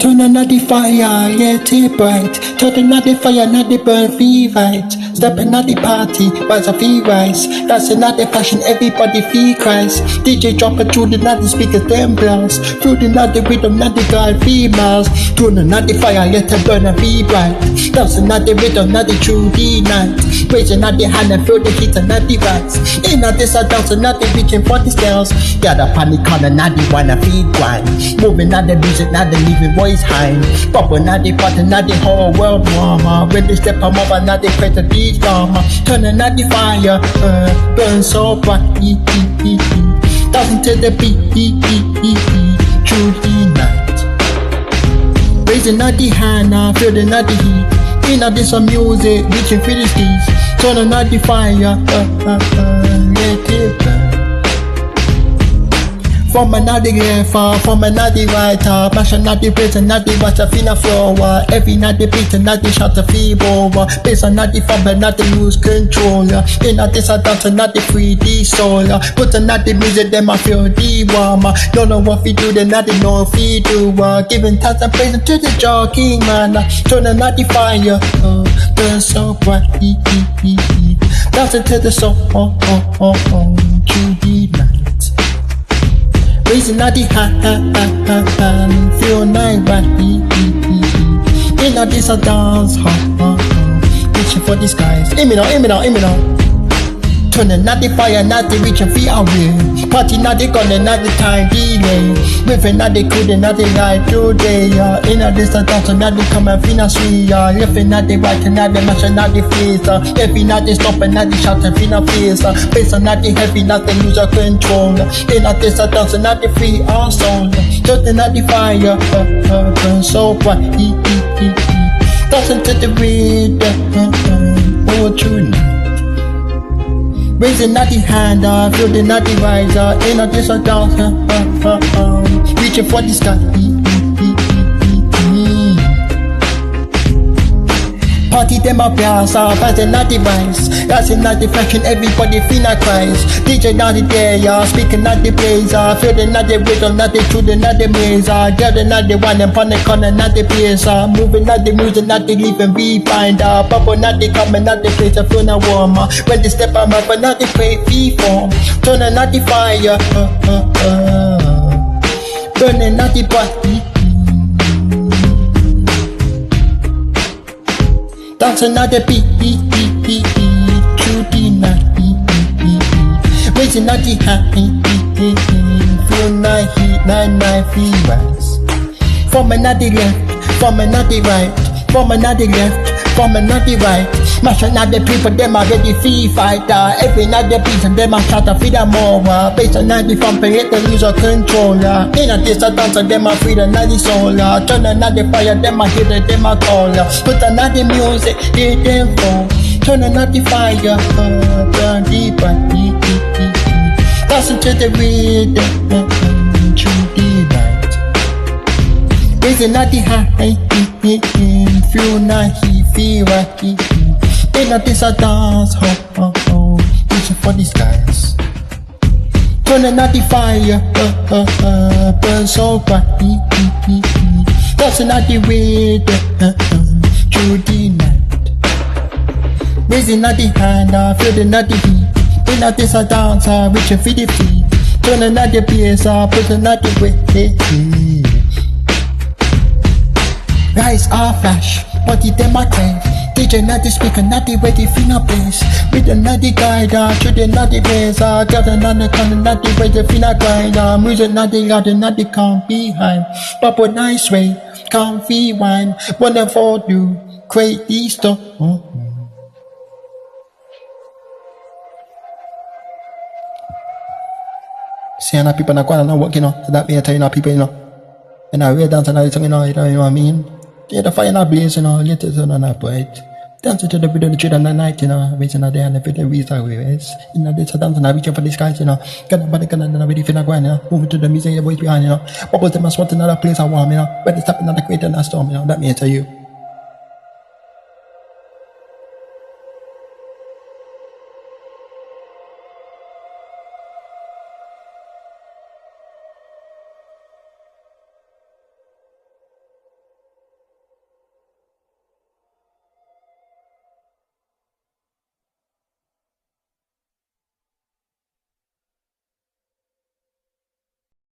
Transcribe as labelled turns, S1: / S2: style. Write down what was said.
S1: Turn on the fire, get it bright. Turn on the fire, not the burn, feel right. Stepping at the party, rise a feel rise. That's another fashion, everybody feel Christ. DJ drop it through the night, the speakers them blast. Through the night, the rhythm, not the girl females. Turn on the fire, let it burn and be bright. That's another rhythm, not the true night. Raising at the hand and feel the heat and not the rise. In a this, I dance and not the reaching for the scales. Got up on the corner, not the one, I feel grind. Moving at the music, not the living voice high. Bubble, not the button, not the whole world warmer. When they step on over, not the face of the drama. Turning at the fire, burn so bright. Dancing to the beat, through the night. Raising at the hand, feeling at the heat. In a this music, reaching for the skis. Turning at the fire, let it burn. From another left, from another right, passion not the place and not the watch a finna floor. Every night the beat and not the shot a feeble. Bass and not the fumble, not the lose control. In a this a dance and not the 3D soul. Put a not the music, them I feel the warm. Don't know what we do, then not the know if we do. Giving thanks and praise to the jogging man. Turning not the fire, burn so bright. Dancing to the soul, through the night. Raising at the hand, feel nice, right? In a this a dance hall, reaching for the skies. Aim it out. Turning at the fire, not the reaching for our will. Party not the gun, not the time delay. Moving not the cool, not the light today. In a this a dance, not the come and feel sweet. Lifting not the right, not the mash, not the face. Heavy not the stop and not the shot and feel face. Face not the heavy, not the lose of control. In a this a dance, not the free our soul. Turning at the fire, burn so bright. Dancing to the rhythm, all through night. Raising at the hand, feeling at the riser. In a this a dance, reaching for the sky. Party them up, passing at the rise. Dancing at the fashion, everybody feel like Christ. DJ not the day, speaking at the blazer. Feeling at the rhythm, not the truth, not the maze. Gathering at the one and pon the corner, not the place. Moving at the music, not the living rewind. Bubble not the coming, not the place, I feel no warmer. When they step on my but not the great reform. Turning at the fire, burning at the body. Dancing at the beat, through the night. Raising at the hand, feel night, feel rise. From another left, from another right, from another left, from another right. Mashing at the people, them already feel fight. Every night the beats and them I try to feed them more. Based on the fun, let them lose control. In a this a dance and them I free the night soul. Turn another fire, them I hear them I call. Put another music, hear them fall. Turn another fire, burn deeper. Dancing to the rhythm, through the night. Raising at the high, feel night, feel right. In a this a dance, reaching for the skies. Turning at the fire, burn so bright. Dancing at the rhythm, through the night. Raising at the hand, feeling at the heat. In a this a dance, reaching for the feet. Turning at the bass, putting at the way. Rise or flash, body them a crave. DJ not the speaker, not the way the finger plays. With the not the guide, through the not the bass. Gather not the corner, not the way the finger grind. Music not the loud, not the count behind. Bubble nice way, comfy wine. Wonderful do, crazy stuff. See, and people not going to work, so that means telling people, and I read dance and I sing, you know what I mean? Yeah, the fire not blaze, later on a bright. Dancing to the video, the trade on the night, raising a day and the video reason ways. This a dance and I reaching for the skies, got nobody can already feel like going, moving to the music, the boys behind, what was the most want another place I want, but it's happening at the creator and storm, that means to you.